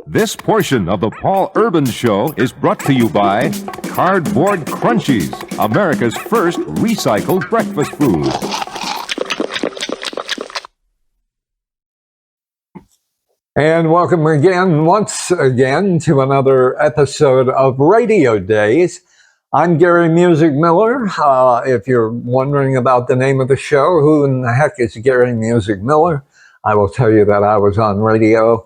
This portion of the Paul Urbahns Show is brought to you by Cardboard Crunchies, America's first recycled breakfast food. And welcome once again, to another episode of Radio Days. I'm Gary Music Miller. If you're wondering about the name of the show, who in the heck is Gary Music Miller? I will tell you that I was on radio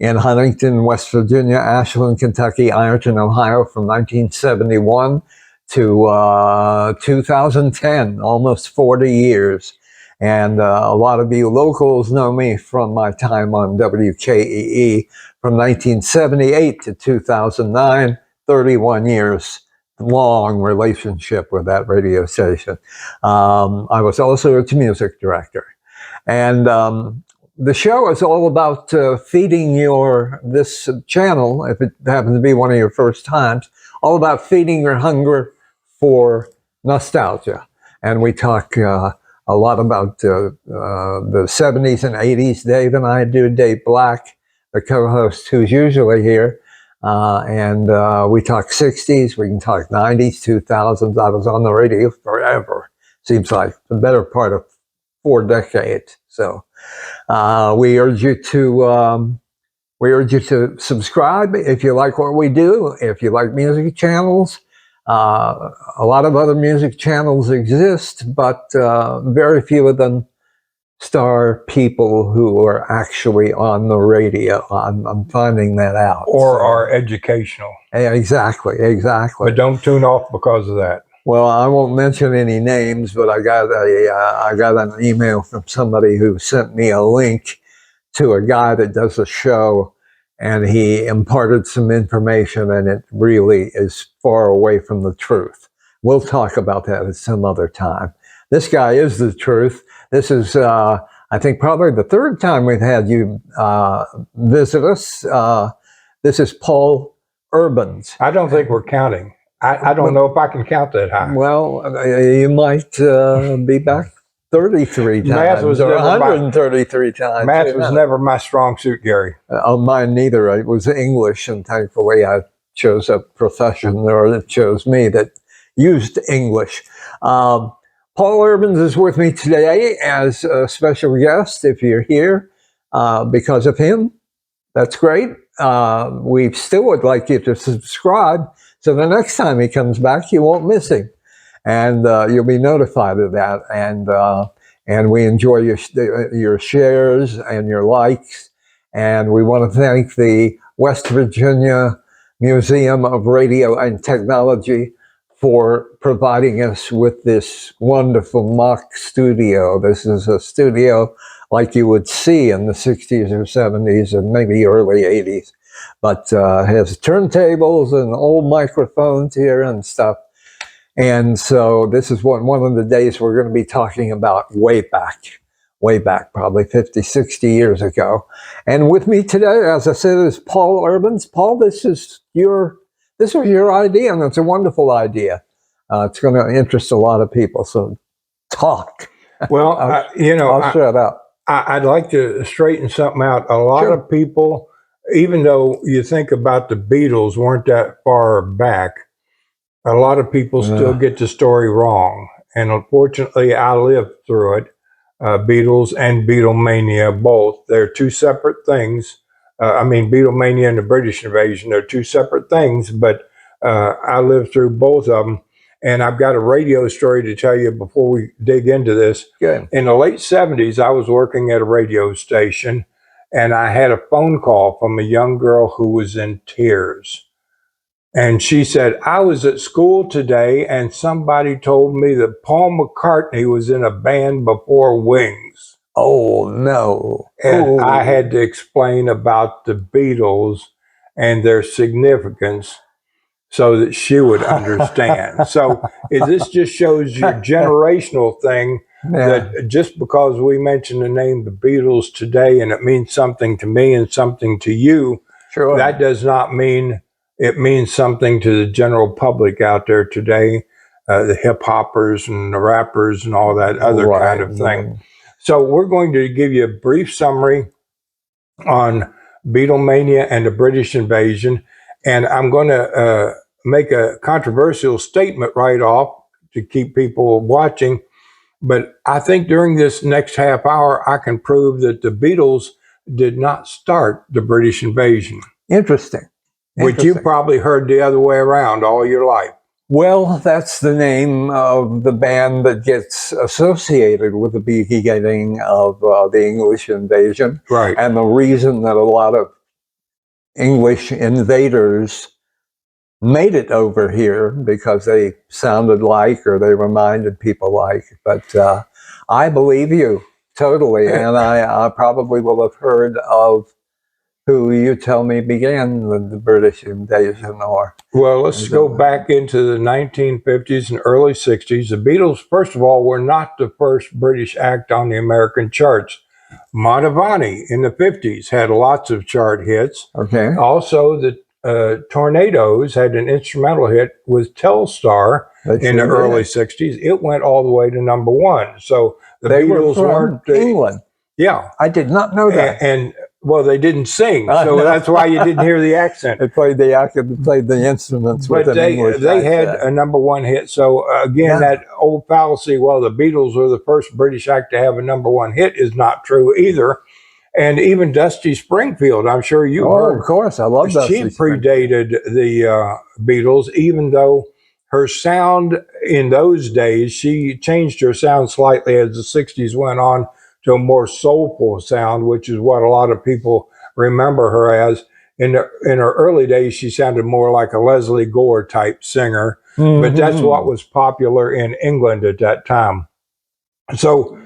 in Huntington, West Virginia, Ashland, Kentucky, Ironton, Ohio from 1971 to 2010, almost 40 years. And a lot of you locals know me from my time on WKEE from 1978 to 2009, 31 years long relationship with that radio station. I was also its music director. And the show is all about feeding this channel, if it happens to be one of your first times, all about feeding your hunger for nostalgia. And we talk a lot about the 70s and 80s. Dave and I do. Dave Black, the co-host who's usually here. And we talk 60s, we can talk 90s, 2000s. I was on the radio forever. Seems like the better part of 4 decades. So we urge you to subscribe if you like what we do. If you like music channels, a lot of other music channels exist, but very few of them star people who are actually on the radio. I'm finding that out. Or are educational. Exactly. But don't tune off because of that. Well, I won't mention any names, but I got an email from somebody who sent me a link to a guy that does a show, and he imparted some information, and it really is far away from the truth. We'll talk about that at some other time. This guy is the truth. This is, I think, probably the 3rd time we've had you visit us. This is Paul Urbahns. I don't think we're counting. I don't know if I can count that high. Well, you might be back 33 times. Math was or 133 times. Math was never my strong suit, Gary. Mine neither. It was English, and thankfully I chose a profession, or it chose me, that used English. Paul Urbahns is with me today as a special guest. If you're here because of him, that's great. We still would like you to subscribe, so the next time he comes back, you won't miss him. And you'll be notified of that. And we enjoy your shares and your likes. And we want to thank the West Virginia Museum of Radio and Technology for providing us with this wonderful mock studio. This is a studio like you would see in the 60s or 70s and maybe early 80s. But has turntables and old microphones here and stuff. And so this is one of the days we're going to be talking about way back, probably 50, 60 years ago. And with me today, as I said, is Paul Urbahns. Paul, this was your idea, and it's a wonderful idea. It's going to interest a lot of people, so talk. Well, I'll shut up. I'd like to straighten something out. A lot of people, even though you think about the Beatles weren't that far back, a lot of people still get the story wrong. And unfortunately, I lived through it. Beatles and Beatlemania, both. They're 2 separate things. Beatlemania and the British Invasion, they're 2 separate things, but I lived through both of them. And I've got a radio story to tell you before we dig into this. Good. In the late 70s, I was working at a radio station, and I had a phone call from a young girl who was in tears. And she said, I was at school today and somebody told me that Paul McCartney was in a band before Wings. Oh, no. And I had to explain about the Beatles and their significance so that she would understand. So this just shows your generational thing, that just because we mention the name the Beatles today and it means something to me and something to you, that does not mean it means something to the general public out there today, the hip hoppers and the rappers and all that other kind of thing. So we're going to give you a brief summary on Beatlemania and the British Invasion. And I'm going to make a controversial statement right off to keep people watching. But I think during this next half hour, I can prove that the Beatles did not start the British invasion. Interesting. Which you probably heard the other way around all your life. Well, that's the name of the band that gets associated with the beginning of the English invasion. Right. And the reason that a lot of English invaders made it over here because they sounded like, or they reminded people like. But I believe you totally. And I probably will have heard of who you tell me began the British invasion. Or well, let's go back into the 1950s and early 60s. The Beatles, first of all, were not the first British act on the American charts. Mantovani in the 50s had lots of chart hits. Okay. Also, the Tornadoes had an instrumental hit with Telstar in the early 60s. It went all the way to #1. So the Beatles weren't England. Yeah. I did not know that. And well, they didn't sing, so that's why you didn't hear the accent. They played the instruments, but with an English they had accent. a #1 hit. So again, that old fallacy, well, the Beatles were the first British act to have a #1 hit, is not true either. And even Dusty Springfield, I'm sure you heard. Of course, I love Dusty. She predated the Beatles, even though her sound in those days, she changed her sound slightly as the 60s went on to a more soulful sound, which is what a lot of people remember her as. In her early days, she sounded more like a Leslie Gore type singer, but that's what was popular in England at that time. So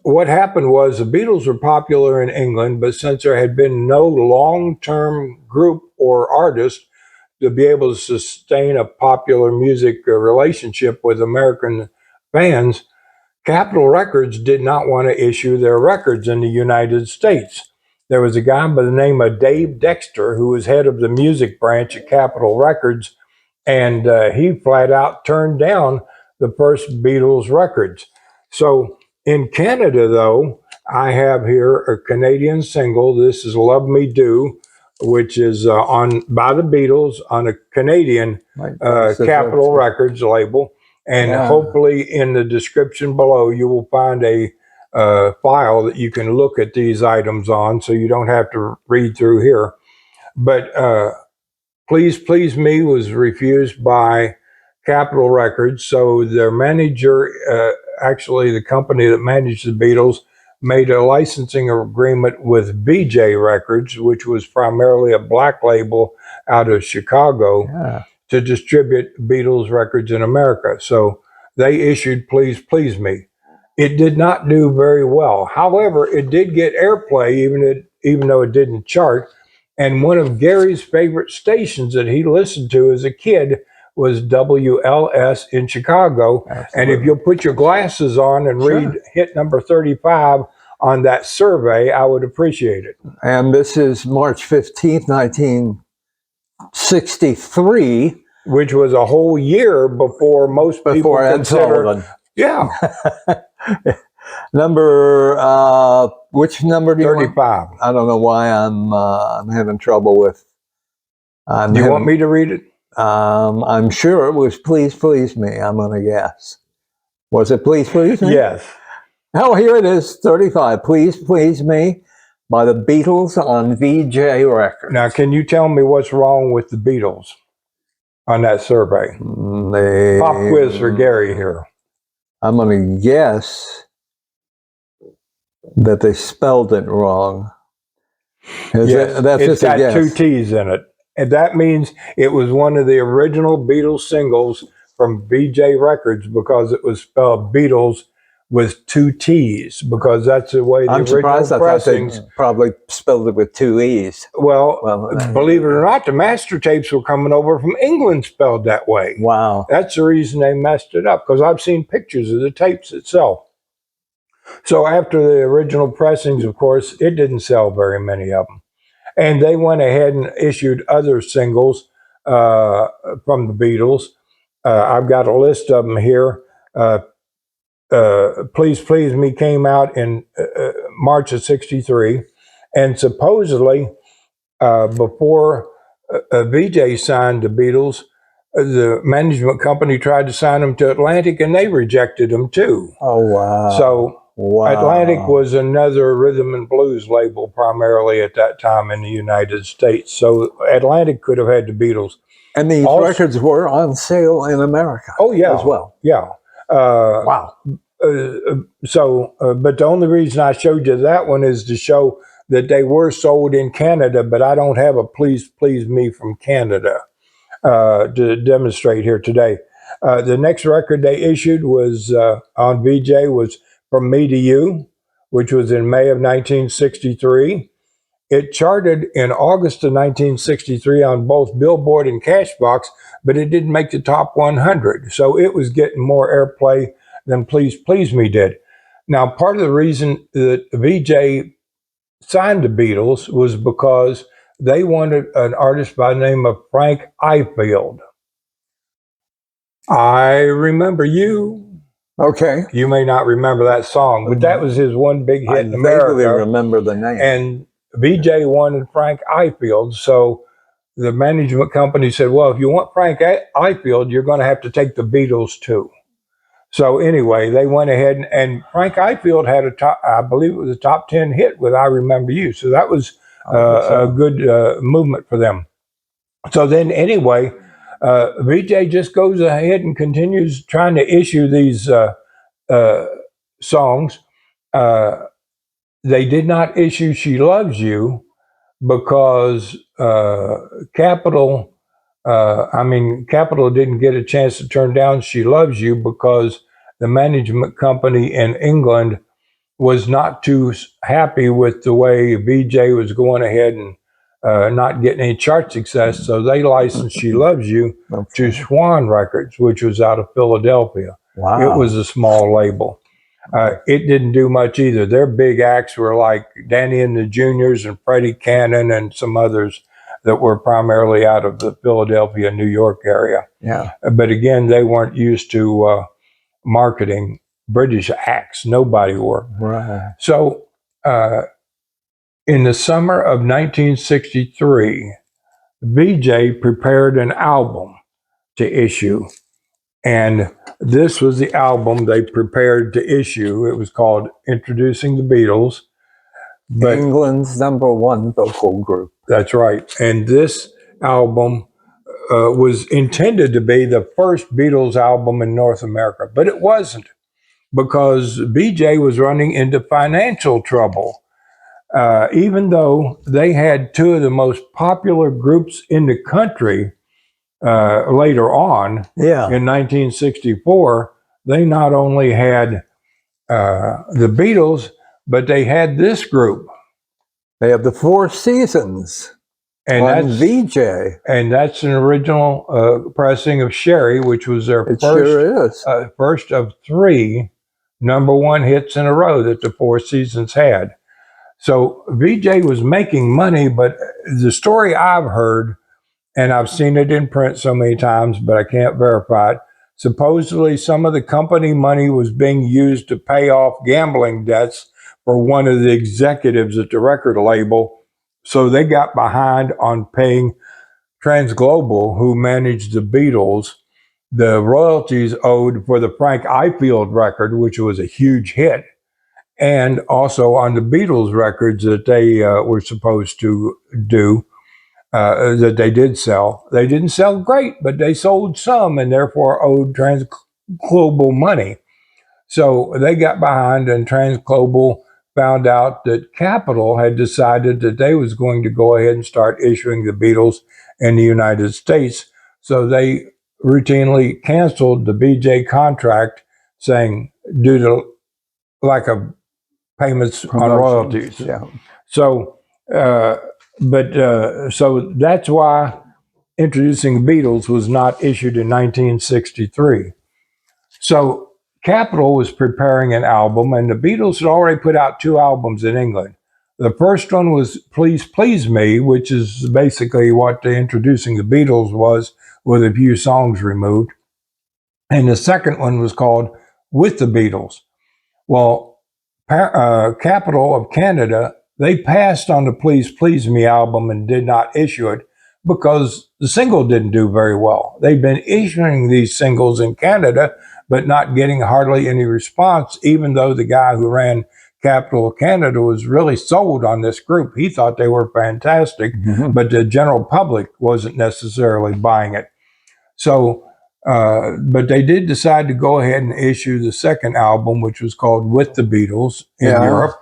what happened was the Beatles were popular in England, but since there had been no long-term group or artist to be able to sustain a popular music relationship with American fans, Capitol Records did not want to issue their records in the United States. There was a guy by the name of Dave Dexter who was head of the music branch at Capitol Records, and he flat out turned down the first Beatles records. So in Canada, though, I have here a Canadian single. This is Love Me Do, which is on by the Beatles on a Canadian Capitol Records label. And hopefully in the description below, you will find a file that you can look at these items on, so you don't have to read through here. But Please Please Me was refused by Capitol Records. So their manager, actually the company that managed the Beatles, made a licensing agreement with VJ Records, which was primarily a black label out of Chicago, to distribute Beatles records in America. So they issued Please Please Me. It did not do very well. However, it did get airplay, even though it didn't chart. And one of Gary's favorite stations that he listened to as a kid was WLS in Chicago. Absolutely. And if you'll put your glasses on and read hit number 35 on that survey, I would appreciate it. And this is March 15th, 1963. Which was a whole year before most people considered. Yeah. Which number do you 35. want? I don't know why I'm having trouble with. Do you want me to read it? I'm sure it was Please Please Me, I'm going to guess. Was it Please Please Me? Yes. Oh, here it is, 35. Please Please Me by the Beatles on VJ Records. Now, can you tell me what's wrong with the Beatles on that survey? Pop quiz for Gary here. I'm going to guess that they spelled it wrong. Yes, it's got 2 T's in it. And that means it was one of the original Beatles singles from VJ Records because it was spelled Beatles with 2 T's, because that's the way the original pressings. I thought they probably spelled it with 2 E's. Well, believe it or not, the master tapes were coming over from England spelled that way. Wow. That's the reason they messed it up, because I've seen pictures of the tapes itself. So after the original pressings, of course, it didn't sell very many of them. And they went ahead and issued other singles from the Beatles. I've got a list of them here. Please Please Me came out in March of '63. And supposedly Before VJ signed the Beatles, the management company tried to sign them to Atlantic, and they rejected them too. Oh, wow. So wow. Atlantic was another rhythm and blues label primarily at that time in the United States. So Atlantic could have had the Beatles. And these records were on sale in America. Oh, yeah. As well. Yeah. Wow. But the only reason I showed you that one is to show that they were sold in Canada, but I don't have a Please Please Me from Canada to demonstrate here today. The next record they issued was on VJ was From Me to You, which was in May of 1963. It charted in August of 1963 on both Billboard and Cashbox, but it didn't make the top 100. So it was getting more airplay than Please Please Me did. Now, part of the reason that VJ signed the Beatles was because they wanted an artist by the name of Frank Ifield. I Remember You. Okay. You may not remember that song, but that was his one big hit in America. I remember the name. And VJ wanted Frank Ifield, so the management company said, well, if you want Frank Ifield, you're going to have to take the Beatles too. So anyway, they went ahead, and Frank Ifield had I believe it was a top 10 hit with I Remember You. So that was a good movement for them. So then anyway, VJ just goes ahead and continues trying to issue these songs. They did not issue She Loves You because Capitol didn't get a chance to turn down She Loves You because the management company in England was not too happy with the way VJ was going ahead and not getting any chart success. So they licensed She Loves You to Swan Records, which was out of Philadelphia. Wow. It was a small label. It didn't do much either. Their big acts were like Danny and the Juniors and Freddie Cannon and some others that were primarily out of the Philadelphia, New York area. Yeah. But again, they weren't used to marketing British acts. Nobody were. Right. So in the summer of 1963, VJ prepared an album to issue. And this was the album they prepared to issue. It was called Introducing the Beatles. But England's #1 vocal group. That's right. And this album was intended to be the first Beatles album in North America, but it wasn't because BJ was running into financial trouble. Even though they had two of the most popular groups in the country later on, in 1964, they not only had the Beatles, but they had this group. They have the Four Seasons and on VJ. And that's an original pressing of Sherry, which was their first of 3 #1 hits in a row that the Four Seasons had. So VJ was making money, but the story I've heard, and I've seen it in print so many times, but I can't verify it, supposedly some of the company money was being used to pay off gambling debts for one of the executives at the record label. So they got behind on paying Transglobal, who managed the Beatles, the royalties owed for the Frank Ifield record, which was a huge hit, and also on the Beatles records that they were supposed to do, that they did sell. They didn't sell great, but they sold some and therefore owed Transglobal money. So they got behind, and Transglobal found out that Capitol had decided that they was going to go ahead and start issuing the Beatles in the United States. So they routinely canceled the BJ contract, saying due to lack of payments on royalties. Yeah. So, so that's why Introducing the Beatles was not issued in 1963. So Capitol was preparing an album, and the Beatles had already put out 2 albums in England. The first one was Please Please Me, which is basically what the Introducing the Beatles was, with a few songs removed. And the second one was called With the Beatles. Well, Capitol of Canada they passed on the Please Please Me album and did not issue it because the single didn't do very well. They've been issuing these singles in Canada, but not getting hardly any response, even though the guy who ran Capital of Canada was really sold on this group. He thought they were fantastic, but the general public wasn't necessarily buying it. So, but they did decide to go ahead and issue the second album, which was called With the Beatles in Europe.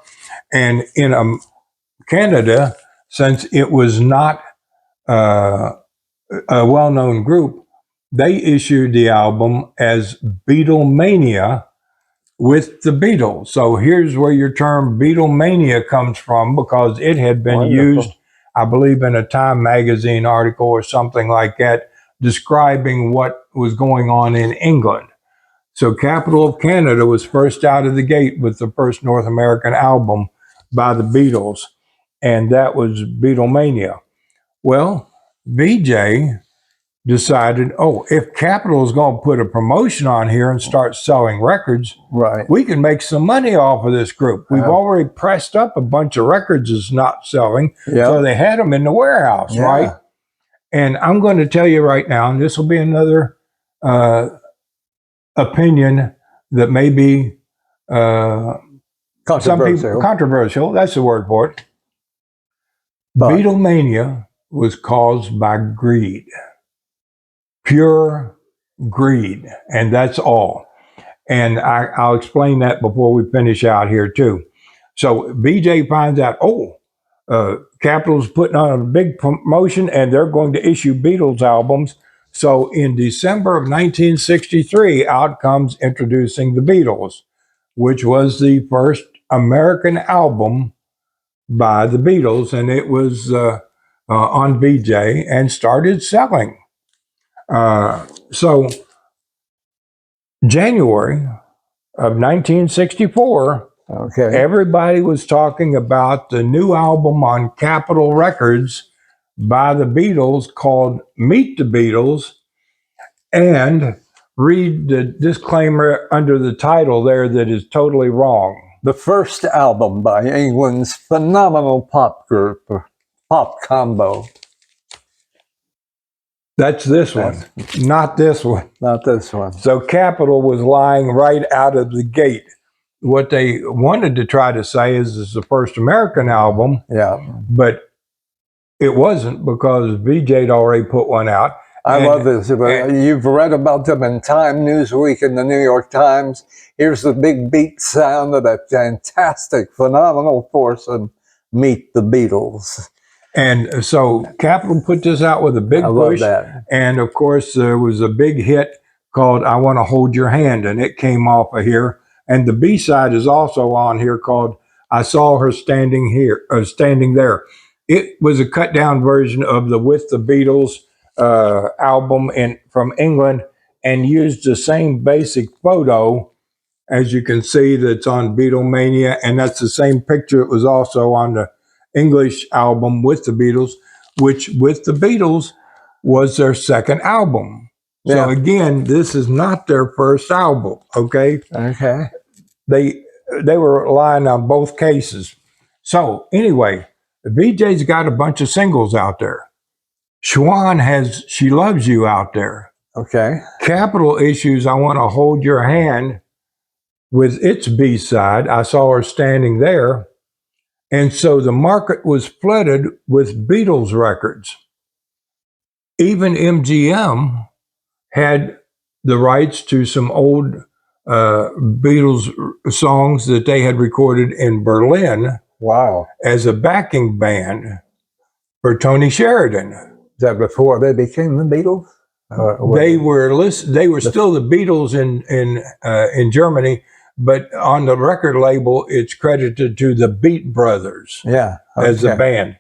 And in Canada, since it was not a well-known group, they issued the album as Beatlemania with the Beatles. So here's where your term Beatlemania comes from, because it had been used, I believe, in a Time magazine article or something like that, describing what was going on in England. So Capital of Canada was first out of the gate with the first North American album by the Beatles, and that was Beatlemania. Well, VJ decided, oh, if Capitol is going to put a promotion on here and start selling records, we can make some money off of this group. We've already pressed up a bunch of records that's not selling, so they had them in the warehouse, right? And I'm going to tell you right now, and this will be another opinion that may be controversial. That's the word for it. Beatlemania was caused by greed. Pure greed, and that's all. And I'll explain that before we finish out here too. So BJ finds out, Capitol's putting on a big promotion and they're going to issue Beatles albums. So in December of 1963, out comes Introducing the Beatles, which was the first American album by the Beatles, and it was on VJ and started selling. So January of 1964, everybody was talking about the new album on Capitol Records by the Beatles called Meet the Beatles, and read the disclaimer under the title there that is totally wrong. The first album by England's phenomenal pop group, Pop Combo. That's this one, not this one. Not this one. So Capitol was lying right out of the gate. What they wanted to try to say is it's the first American album, but it wasn't, because VJ'd already put one out. I love this. You've read about them in Time, Newsweek, and the New York Times. Here's the big beat sound of that fantastic, phenomenal foursome, Meet the Beatles. And so Capitol put this out with a big push. And of course, there was a big hit called I Want to Hold Your Hand, and it came off of here. And the B-side is also on here called I Saw Her Standing Here, Standing There. It was a cut down version of the With the Beatles album from England, and used the same basic photo, as you can see, that's on Beatlemania, and that's the same picture that was also on the English album With the Beatles, which With the Beatles was their second album. So again, this is not their first album, okay? They were lying on both cases. So anyway, VJ's got a bunch of singles out there. Schwann has She Loves You out there. Capitol issues I Want to Hold Your Hand with its B-side, I Saw Her Standing There. And so the market was flooded with Beatles records. Even MGM had the rights to some old Beatles songs that they had recorded in Berlin as a backing band for Tony Sheridan. Is that before they became the Beatles? They were still the Beatles in Germany, but on the record label, it's credited to the Beat Brothers as a band.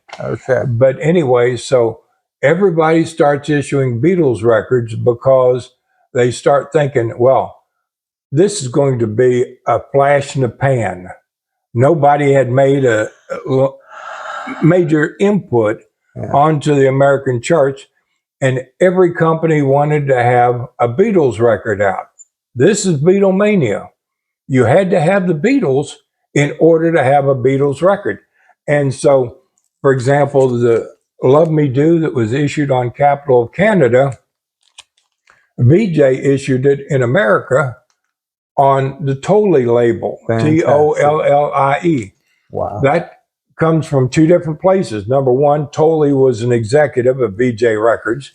But anyway, so everybody starts issuing Beatles records because they start thinking, well, this is going to be a flash in the pan. Nobody had made a major input onto the American charts, and every company wanted to have a Beatles record out. This is Beatlemania. You had to have the Beatles in order to have a Beatles record. And so, for example, the Love Me Do that was issued on Capitol of Canada, VJ issued it in America on the Tollie label, Fantastic. Tollie. Wow. That comes from two different places. Number one, Tollie was an executive of VJ Records.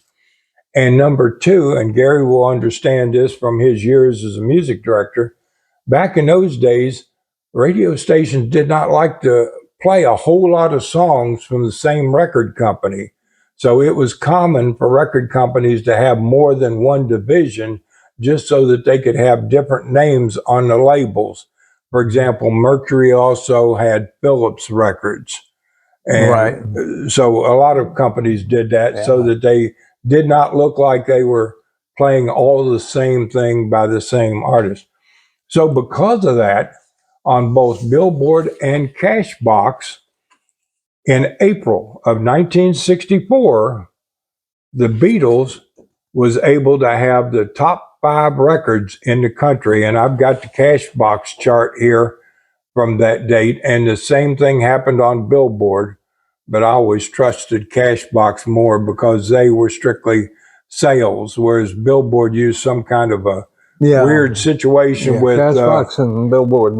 And number two, and Gary will understand this from his years as a music director, back in those days, radio stations did not like to play a whole lot of songs from the same record company. So it was common for record companies to have more than one division just so that they could have different names on the labels. For example, Mercury also had Philips Records. And Right. so a lot of companies did that so that they did not look like they were playing all the same thing by the same artist. So because of that, on both Billboard and Cashbox, in April of 1964, the Beatles was able to have the top 5 records in the country. And I've got the Cashbox chart here from that date. And the same thing happened on Billboard. But I always trusted Cashbox more because they were strictly sales, whereas Billboard used some kind of a weird situation with Cashbox and Billboard.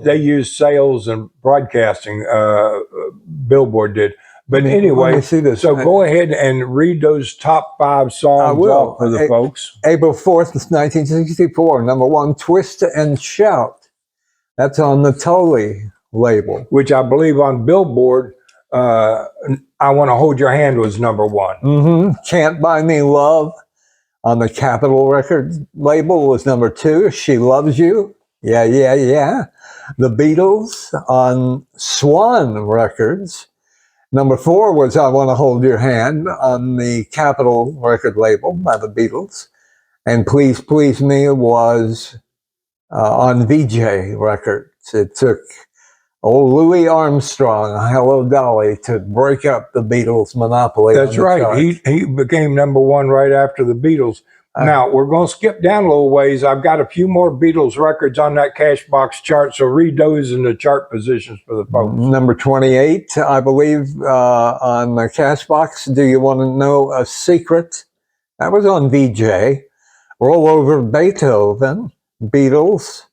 they used sales and broadcasting. Billboard did, but Let anyway. me see this. So go ahead and read those top 5 songs off for the folks. April 4th, 1964. Number 1, Twist and Shout. That's on the Tollie label. Which I believe on Billboard, I Want to Hold Your Hand was number 1. Can't Buy Me Love on the Capitol Records label was number 2. She Loves You. Yeah. The Beatles on Swan Records. Number 4 was I Want to Hold Your Hand on the Capitol record label by the Beatles. And Please Please Me was on VJ Records. It took old Louis Armstrong, Hello Dolly, to break up the Beatles' monopoly. That's right. He became number 1 right after the Beatles. Now, we're going to skip down a little ways. I've got a few more Beatles records on that Cashbox chart, so read those in the chart positions for the folks. Number 28, I believe, on the Cashbox, Do You Want to Know a Secret? That was on VJ. Roll Over Beethoven, Beatles.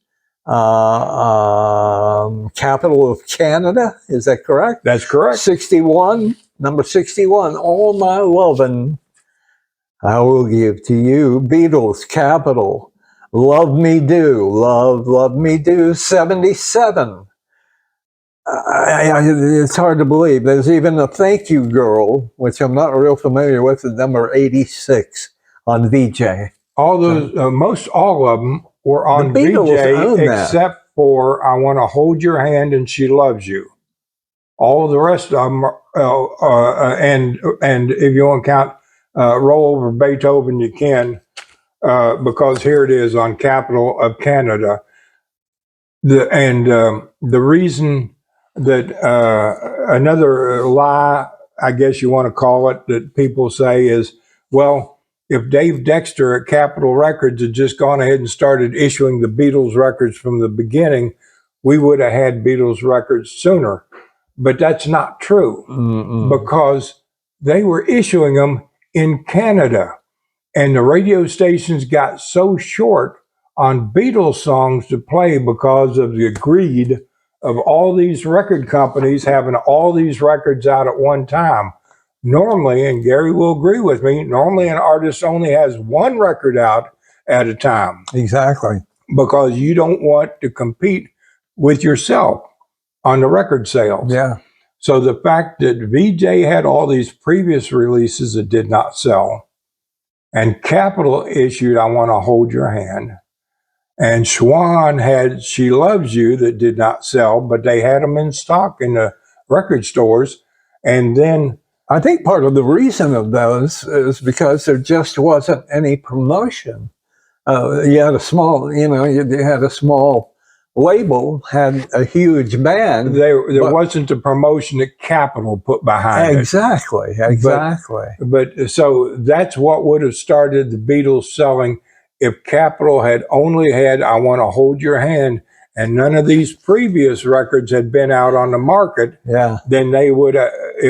Capital of Canada, is that correct? That's correct. 61, number 61, All My Lovin' I Will Give to You. Beatles, Capital. Love Me Do, Love Me Do. 77. It's hard to believe. There's even a Thank You Girl, which I'm not real familiar with, at number 86 on VJ. All those, most all of them were on VJ, except for I Want to Hold Your Hand and She Loves You. All of the rest of them, and if you want to count Roll Over Beethoven, you can, because here it is on Capital of Canada. The reason that another lie, I guess you want to call it, that people say is, well, if Dave Dexter at Capitol Records had just gone ahead and started issuing the Beatles records from the beginning, we would have had Beatles records sooner. But that's not true, because they were issuing them in Canada. And the radio stations got so short on Beatles songs to play because of the greed of all these record companies having all these records out at one time. Normally, and Gary will agree with me, normally an artist only has one record out at a time. Exactly. Because you don't want to compete with yourself on the record sales. Yeah. So the fact that VJ had all these previous releases that did not sell, and Capitol issued I Want to Hold Your Hand, and Swan had She Loves You that did not sell, but they had them in stock in the record stores. And then I think part of the reason of those is because there just wasn't any promotion. You had a small, you had a small label, had a huge band. There wasn't the promotion that Capitol put behind it. Exactly. But so that's what would have started the Beatles selling if Capitol had only had I Want to Hold Your Hand and none of these previous records had been out on the market, Yeah. then it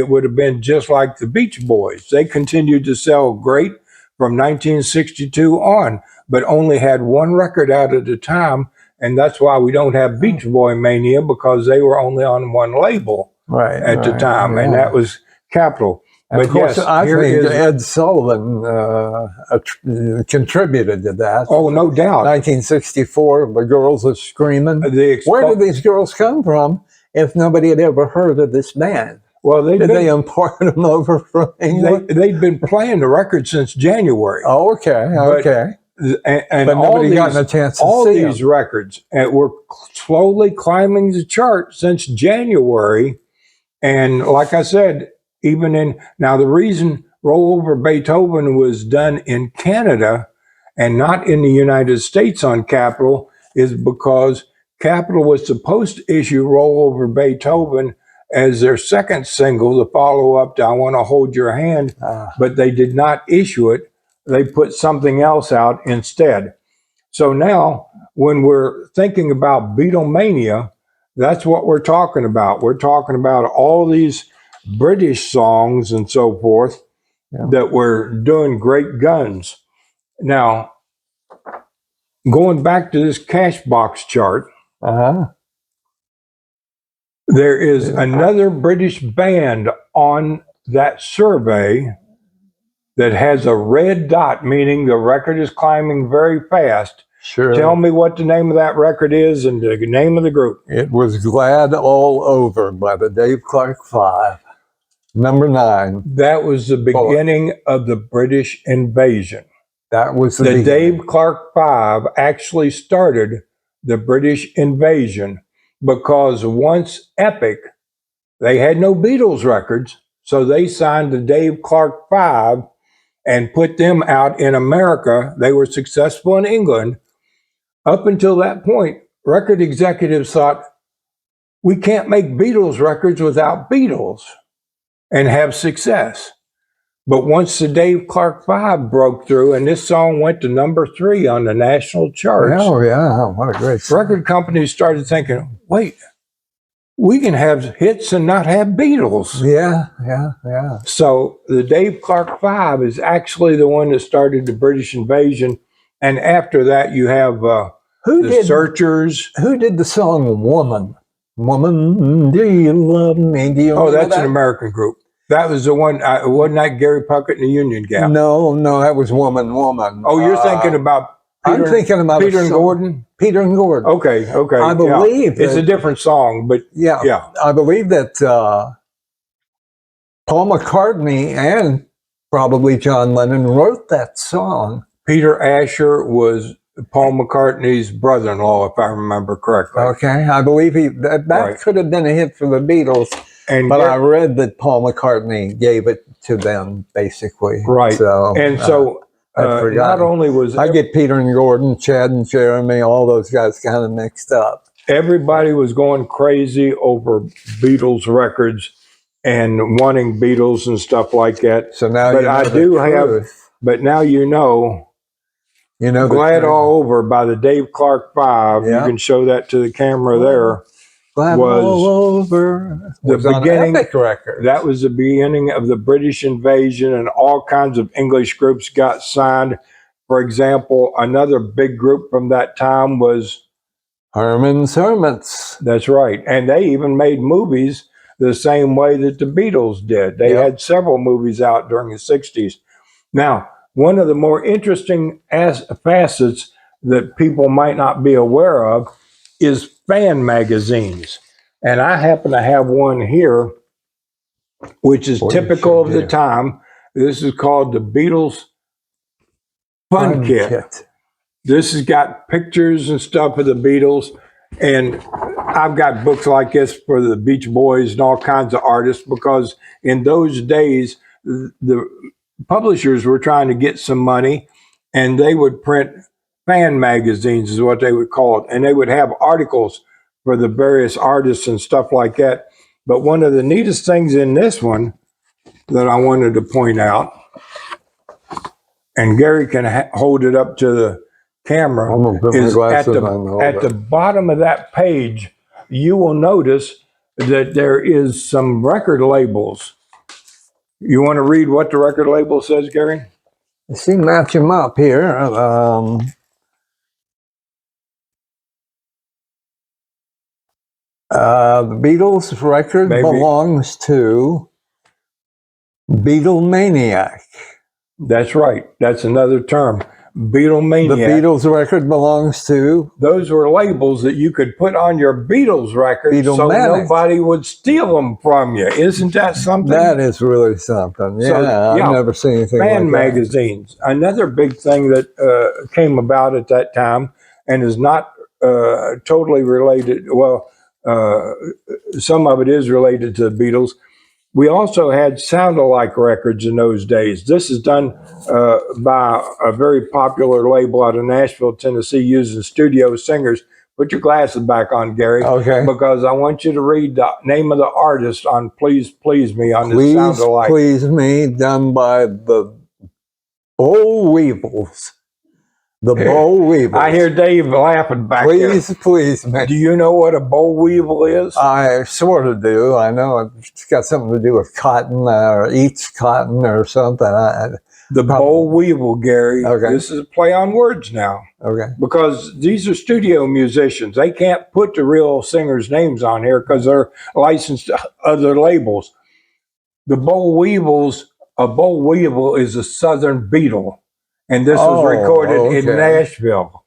would have been just like the Beach Boys. They continued to sell great from 1962 on, but only had one record out at a time, and that's why we don't have Beach Boy Mania, because they were only on one label Right. at the time, and that was Capitol. And But of course, yes, I here think is. Ed Sullivan contributed to that. Oh, no doubt. 1964, the girls are screaming. Where did these girls come from if nobody had ever heard of this band? Well, Did they import them over from England? They'd been playing the record since January. Oh, okay, okay. And but all nobody these, gotten a chance to all see these them. records were slowly climbing the chart since January. And like I said, now the reason Roll Over Beethoven was done in Canada and not in the United States on Capitol is because Capitol was supposed to issue Roll Over Beethoven as their second single, the follow-up to I Want to Hold Your Hand, but they did not issue it. They put something else out instead. So now, when we're thinking about Beatlemania, that's what we're talking about. We're talking about all these British songs and so forth that were doing great guns. Now, going back to this Cashbox chart, there is another British band on that survey that has a red dot, meaning the record is climbing very fast. Sure. Tell me what the name of that record is and the name of the group. It was Glad All Over by the Dave Clark Five, number 9. That was the beginning of the British invasion. That was the Dave Clark Five actually started the British invasion because once Epic, they had no Beatles records, so they signed the Dave Clark Five and put them out in America. They were successful in England. Up until that point, record executives thought, we can't make Beatles records without Beatles and have success. But once the Dave Clark Five broke through and this song went to number 3 on the national charts, oh yeah, what a great song. Record companies started thinking, wait, we can have hits and not have Beatles. Yeah. So the Dave Clark Five is actually the one that started the British invasion. And after that, you have the Searchers. Who did the song Woman? Woman, do you love me? Do you that's an American group. That was the one, wasn't that Gary Puckett and the Union Gap? No, that was Woman. Oh, you're thinking about I'm thinking about Peter and Gordon? Peter and Gordon. Okay. I believe it's a different song, but yeah. I believe that Paul McCartney and probably John Lennon wrote that song. Peter Asher was Paul McCartney's brother-in-law, if I remember correctly. Okay, I believe that right. Could have been a hit for the Beatles, but I read that Paul McCartney gave it to them, basically. Right. So, not only was I get Peter and Gordon, Chad and Jeremy, all those guys kind of mixed up. Everybody was going crazy over Beatles records and wanting Beatles and stuff like that. So now, but now Glad All Over by the Dave Clark Five. You can show that to the camera there. Glad All Over was the beginning. Epic record. That was the beginning of the British invasion, and all kinds of English groups got signed. For example, another big group from that time was Herman's Hermits. That's right. And they even made movies the same way that the Beatles did. They had several movies out during the 60s. Now, one of the more interesting facets that people might not be aware of is fan magazines. And I happen to have one here, which is typical of the time. This is called the Beatles Fun Kit. This has got pictures and stuff of the Beatles. And I've got books like this for the Beach Boys and all kinds of artists, because in those days, the publishers were trying to get some money, and they would print fan magazines is what they would call it. And they would have articles for the various artists and stuff like that. But one of the neatest things in this one that I wanted to point out, and Gary can hold it up to the camera I'm gonna put my is glasses on. at the bottom of that page. You will notice that there is some record labels. You want to read what the record label says, Gary? See, match them up here. The Beatles record Maybe. belongs to Beatlemania. That's right. That's another term. The Beatlemania. Beatles record belongs to Those were labels that you could put on your Beatles record so Beatlemania. nobody would steal them from you. Isn't that something? That is really something. Yeah, So, I've never seen anything like that. Fan magazines. Another big thing that came about at that time and is not totally related. Well, some of it is related to the Beatles. We also had sound-alike records in those days. This is done by a very popular label out of Nashville, Tennessee, using studio singers. Put your glasses back on, Gary, Okay. because I want you to read the name of the artist on "Please Please Me" on this Please sound-alike. Please Me, done by the Boll Weevils. The Boll Weevils. I hear Dave laughing back Please Please Me. there. Do you know what a boll weevil is? I sort of do. I know it's got something to do with cotton or eats cotton or something. The boll weevil, Gary. Okay. This is a play on words now. Okay. Because these are studio musicians. They can't put the real singers' names on here because they're licensed to other labels. The boll weevils, a boll weevil is a southern beetle. And this was recorded in Nashville.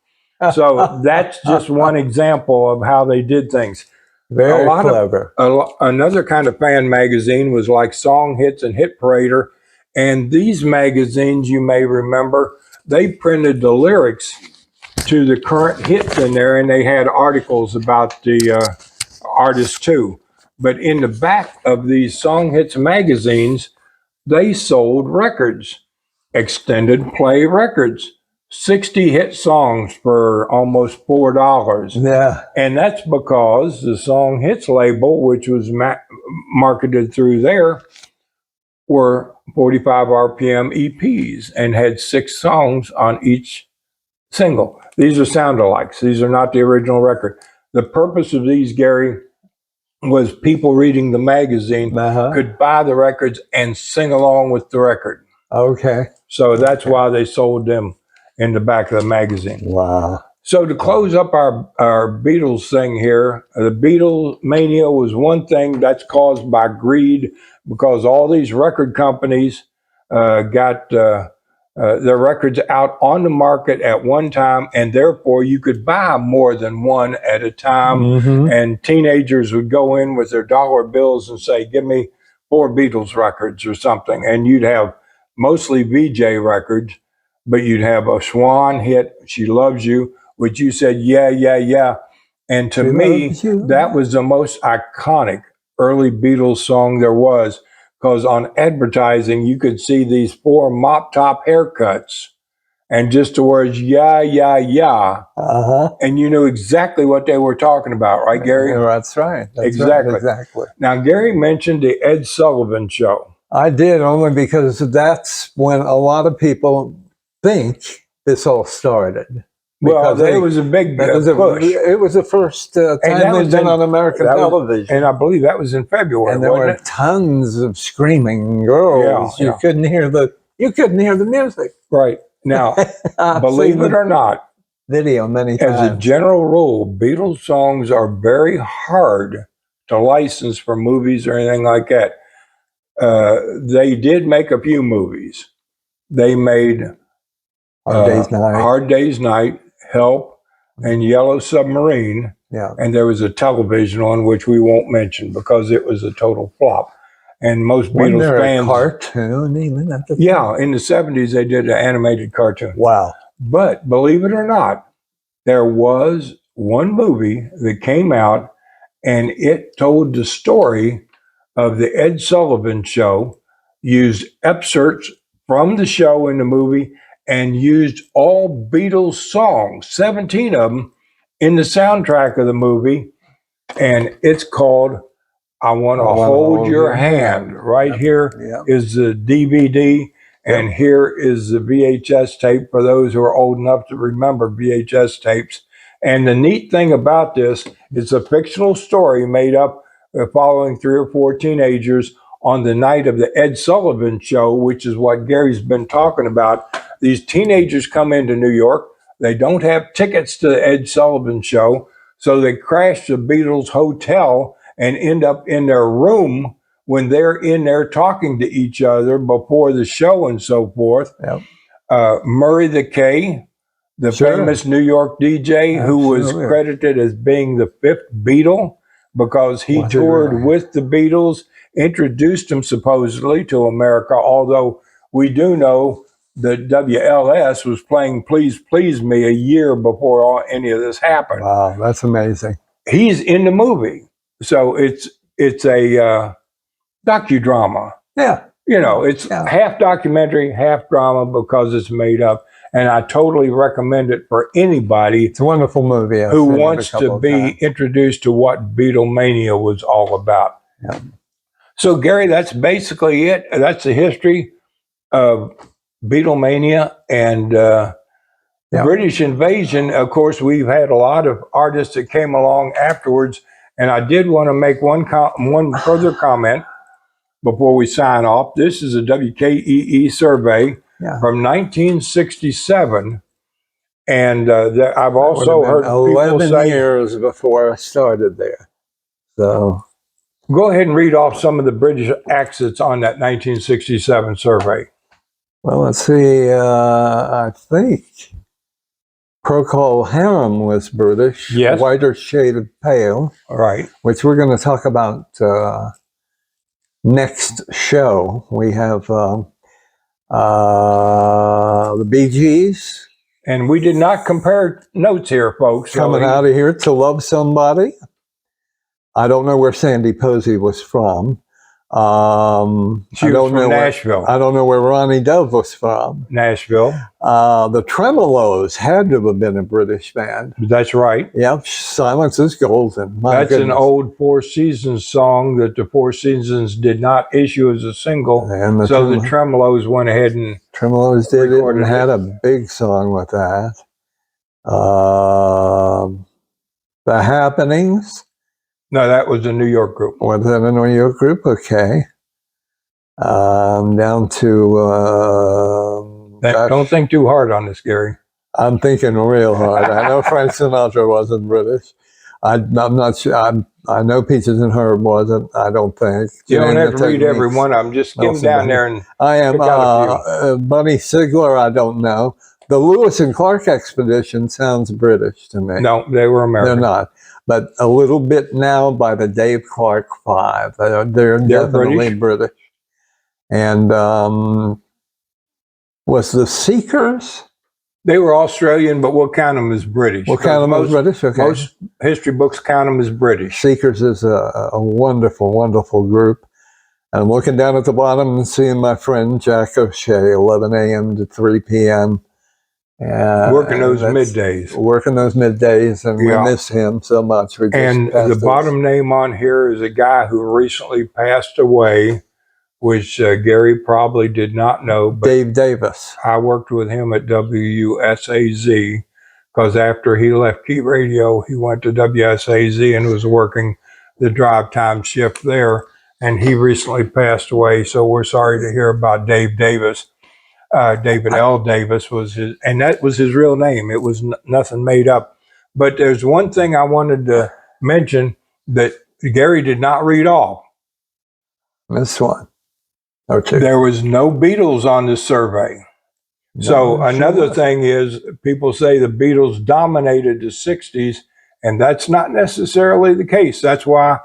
So that's just one example of how they did things. Very clever. Another kind of fan magazine was like Song Hits and Hit Parader. And these magazines, you may remember, they printed the lyrics to the current hits in there, and they had articles about the artists too. But in the back of these Song Hits magazines, they sold records, extended play records, 60 hit songs for almost $4. Yeah. And that's because the Song Hits label, which was marketed through there, were 45 RPM EPs and had 6 songs on each single. These are sound-alikes. These are not the original record. The purpose of these, Gary, was people reading the magazine could buy the records and sing along with the record. Okay. So that's why they sold them in the back of the magazine. Wow. So to close up our Beatles thing here, the Beatlemania was one thing that's caused by greed, because all these record companies got their records out on the market at one time, and therefore you could buy more than one at a time. And teenagers would go in with their dollar bills and say, give me 4 Beatles records or something. And you'd have mostly VJ records, but you'd have a Swan hit, She Loves You, which you said, yeah, yeah, yeah. And to me, that was the most iconic early Beatles song there was, because on advertising, you could see these 4 mop top haircuts and just the words, yeah, yeah, yeah. And you knew exactly what they were talking about, right, Gary? That's right. That's exactly. Right. Exactly. Now, Gary mentioned the Ed Sullivan Show. I did, only because that's when a lot of people think this all started. Well, there was a big push. It was the first time they'd been on American television. And I believe that was in February. And there were tons of screaming girls. You couldn't hear the music. Right. Now, believe it or not, video many times. As a general rule, Beatles songs are very hard to license for movies or anything like that. They did make a few movies. They made Hard Day's Night, Help, and Yellow Submarine. Yeah. And there was a television one, which we won't mention because it was a total flop. And most Beatles fans. Cartoon even? Yeah, in the 70s they did an animated cartoon. Wow. But believe it or not, there was one movie that came out and it told the story of the Ed Sullivan Show, used excerpts from the show in the movie, and used all Beatles songs, 17 of them, in the soundtrack of the movie. And it's called I Want to Hold Your Hand. Right here is the DVD. And here is the VHS tape for those who are old enough to remember VHS tapes. And the neat thing about this, it's a fictional story made up following 3 or 4 teenagers on the night of the Ed Sullivan Show, which is what Gary's been talking about. These teenagers come into New York. They don't have tickets to the Ed Sullivan Show, so they crash the Beatles hotel and end up in their room when they're in there talking to each other before the show and so forth. Yep. Murray the K, the famous New York DJ, who was credited as being the 5th Beatle because he toured with the Beatles, introduced them supposedly to America, although we do know that WLS was playing Please Please Me a year before any of this happened. Wow, that's amazing. He's in the movie. So it's a docudrama. Yeah. You know, it's half documentary, half drama because it's made up. And I totally recommend it for anybody. It's a wonderful movie. Who wants to be introduced to what Beatlemania was all about. Yeah. So, Gary, that's basically it. That's the history of Beatlemania and British Invasion. Of course, we've had a lot of artists that came along afterwards. And I did want to make one further comment before we sign off. This is a WKEE survey from 1967. And I've also heard 11 years before I started there. So go ahead and read off some of the British acts that's on that 1967 survey. Well, let's see. I think Procol Harum was British. Yes. Whiter Shade of Pale. All right. Which we're going to talk about next show. We have the Bee Gees. And we did not compare notes here, folks. Coming out of here to Love Somebody. I don't know where Sandy Posey was from. She was from Nashville. I don't know where Ronnie Dove was from. Nashville. The Tremolos had to have been a British band. That's right. Yep. Silence is Golden. That's an old Four Seasons song that the Four Seasons did not issue as a single. And the Tremolos went ahead and Tremolos did it and had a big song with that. The Happenings. No, that was a New York group. Was that a New York group? Okay. Down to... don't think too hard on this, Gary. I'm thinking real hard. I know Frank Sinatra wasn't British. I'm not sure. I know Peaches and Herb wasn't. I don't think. You don't have to read every one. I'm just skim down there and I am. Bunny Sigler, I don't know. The Lewis and Clark Expedition sounds British to me. No, they were American. They're not. But A Little Bit Now by the Dave Clark Five. They're definitely British. And was the Seekers? They were Australian, but we'll count them as British. We'll count them as British? Okay. Most history books count them as British. Seekers is a wonderful, wonderful group. And I'm looking down at the bottom and seeing my friend Jack O'Shea, 11 a.m. to 3 p.m. Working those middays. Working those middays, and we miss him so much. And the bottom name on here is a guy who recently passed away, which Gary probably did not know. But Dave Davis. I worked with him at WSAZ because after he left Key Radio, he went to WSAZ and was working the drive time shift there. And he recently passed away, so we're sorry to hear about Dave Davis. David L. Davis was his, and that was his real name. It was nothing made up. But there's one thing I wanted to mention that Gary did not read off. This one. Okay. There was no Beatles on this survey. No, so another thing is people say the Beatles dominated the 60s, and that's not necessarily the case. That's why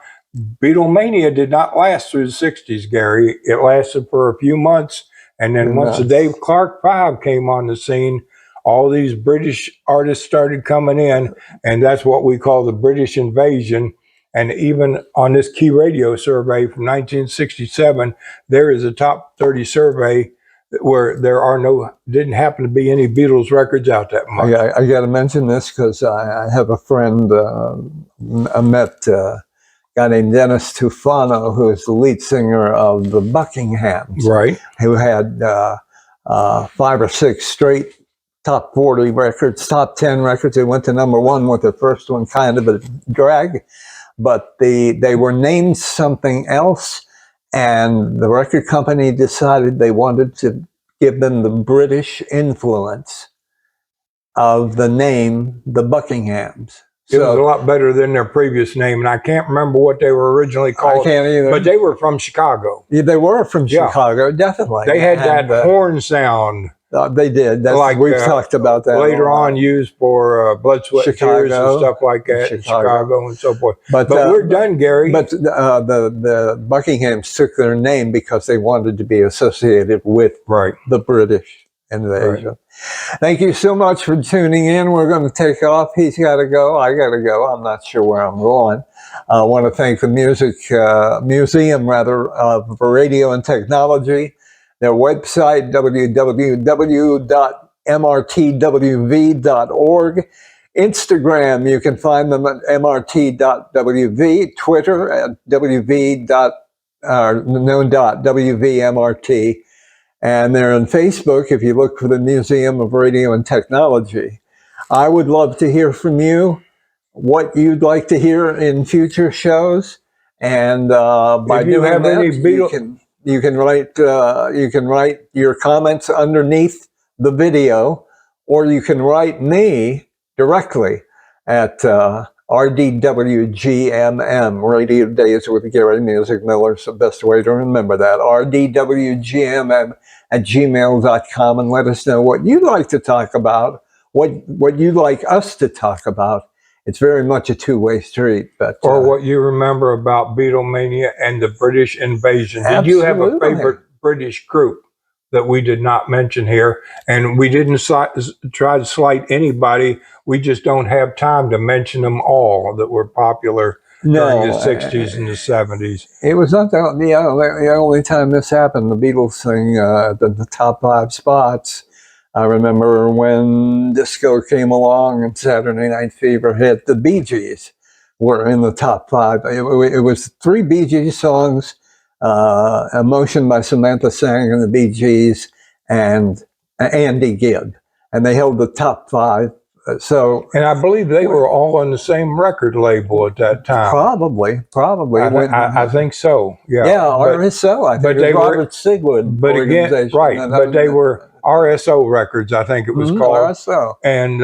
Beatlemania did not last through the 60s, Gary. It lasted for a few months. And then once the Dave Clark Five came on the scene, all these British artists started coming in, and that's what we call the British Invasion. And even on this Key Radio survey from 1967, there is a top 30 survey where didn't happen to be any Beatles records out that much. I got to mention this because I have a friend, I met a guy named Dennis Tufano, who is the lead singer of the Buckinghams. Right. Who had 5 or 6 straight top 40 records, top 10 records. They went to #1 with the first one, kind of a drag, but they were named something else, and the record company decided they wanted to give them the British influence of the name, the Buckinghams. It was a lot better than their previous name, and I can't remember what they were originally called. I can't either. But they were from Chicago. Yeah, they were from Chicago, definitely. They had that horn sound. They did. That's, like we've talked about that later on, used for Blood, Sweat, and Tears and stuff like that in Chicago and so forth. But we're done, Gary. But the Buckinghams took their name because they wanted to be associated with the British Invasion. Right. Thank you so much for tuning in. We're going to take off. He's got to go. I got to go. I'm not sure where I'm going. I want to thank the Museum of Radio and Technology. Their website, www.mrtwv.org. Instagram, you can find them at mrt.wv. Twitter at wv.wvmrt. And they're on Facebook if you look for the Museum of Radio and Technology. I would love to hear from you, what you'd like to hear in future shows. And by doing that, you can write your comments underneath the video, or you can write me directly at RDWGMM, Radio Days with Gary Music Miller. It's the best way to remember that. RDWGMM@gmail.com, and let us know what you'd like to talk about, what you'd like us to talk about. It's very much a two-way street. Or what you remember about Beatlemania and the British Invasion. Did you have a favorite British group that we did not mention here? And we didn't try to slight anybody. We just don't have time to mention them all that were popular during the 60s and the 70s. It was not the only time this happened. The Beatles sang the top 5 spots. I remember when disco came along and Saturday Night Fever hit, the Bee Gees were in the top 5. It was 3 Bee Gees songs, Emotion by Samantha Sang and the Bee Gees, and Andy Gibb. And they held the top 5. And I believe they were all on the same record label at that time. Probably. I think so. Yeah, RSO. I think it was Robert Sigwood. But again, but they were RSO Records, I think it was called. RSO. And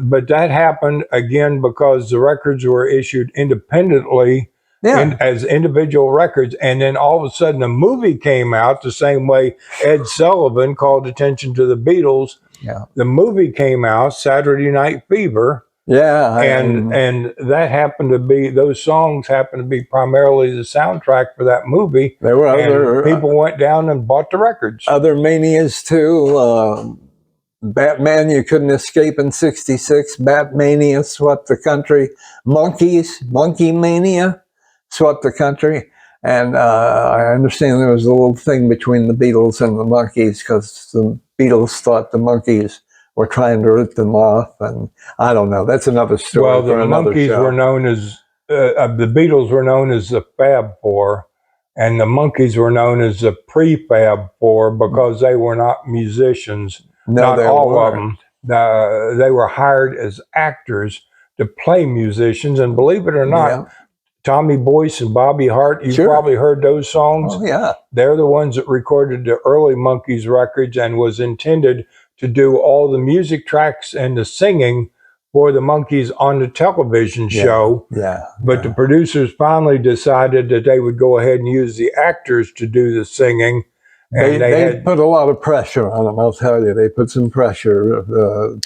but that happened again because the records were issued independently as individual records, and then all of a sudden a movie came out the same way Ed Sullivan called attention to the Beatles. Yeah. The movie came out, Saturday Night Fever. Yeah. And that happened to be, those songs happened to be primarily the soundtrack for that movie. There were other people went down and bought the records. Other manias too. Batman, you couldn't escape in '66. Batmania swept the country. Monkey Mania swept the country. And I understand there was a little thing between the Beatles and the Monkees because the Beatles thought the Monkees were trying to rip them off, and I don't know. That's another story. Well, the Monkees were known as the Beatles were known as the Fab Four, and the Monkees were known as the Prefab Four because they were not musicians. No, not all of them. They were hired as actors to play musicians, and believe it or not, Tommy Boyce and Bobby Hart, you've probably heard those songs. Oh, yeah. They're the ones that recorded the early Monkees records and was intended to do all the music tracks and the singing for the Monkees on the television show. But the producers finally decided that they would go ahead and use the actors to do the singing. And they put a lot of pressure on them, I'll tell you. They put some pressure.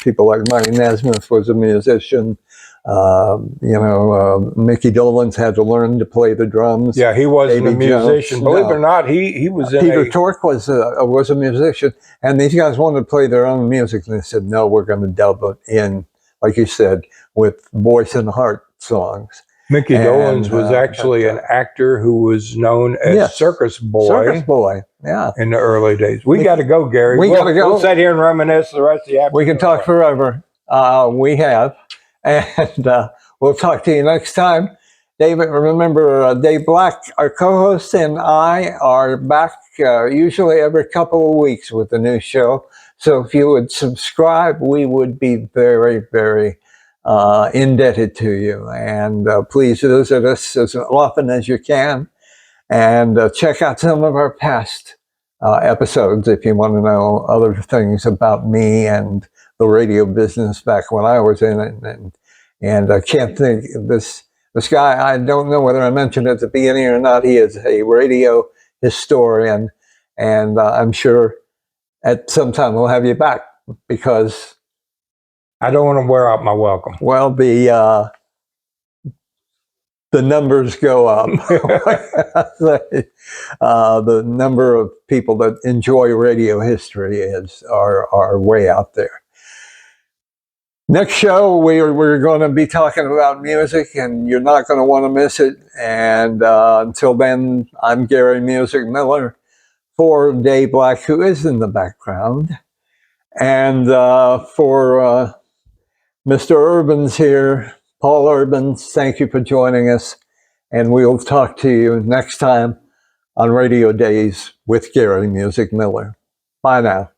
People like Marty Nesmith was a musician. Mickey Dolenz had to learn to play the drums. Yeah, he wasn't a musician. Believe it or not, he was in Peter Tork was a musician, and these guys wanted to play their own music, and they said, no, we're going to dub it in, like you said, with Boyce and Hart songs. Mickey Dolenz was actually an actor who was known as Circus Boy. Circus Boy, in the early days. We got to go, Gary. Got to go. We'll sit here and reminisce the rest of the afternoon. We can talk forever. We have. And we'll talk to you next time. David, remember, Dave Black, our co-host, and I are back usually every couple of weeks with a new show. So if you would subscribe, we would be very, very indebted to you. And please visit us as often as you can. And check out some of our past episodes if you want to know other things about me and the radio business back when I was in it. And I can't think this guy, I don't know whether I mentioned it at the beginning or not. He is a radio historian, and I'm sure at some time we'll have you back because I don't want to wear out my welcome. Well, the numbers go up. The number of people that enjoy radio history are way out there. Next show, we're going to be talking about music, and you're not going to want to miss it. And until then, I'm Gary Music Miller for Dave Black, who is in the background, and for Mr. Urbahns here, Paul Urbahns. Thank you for joining us, and we'll talk to you next time on Radio Days with Gary Music Miller. Bye now.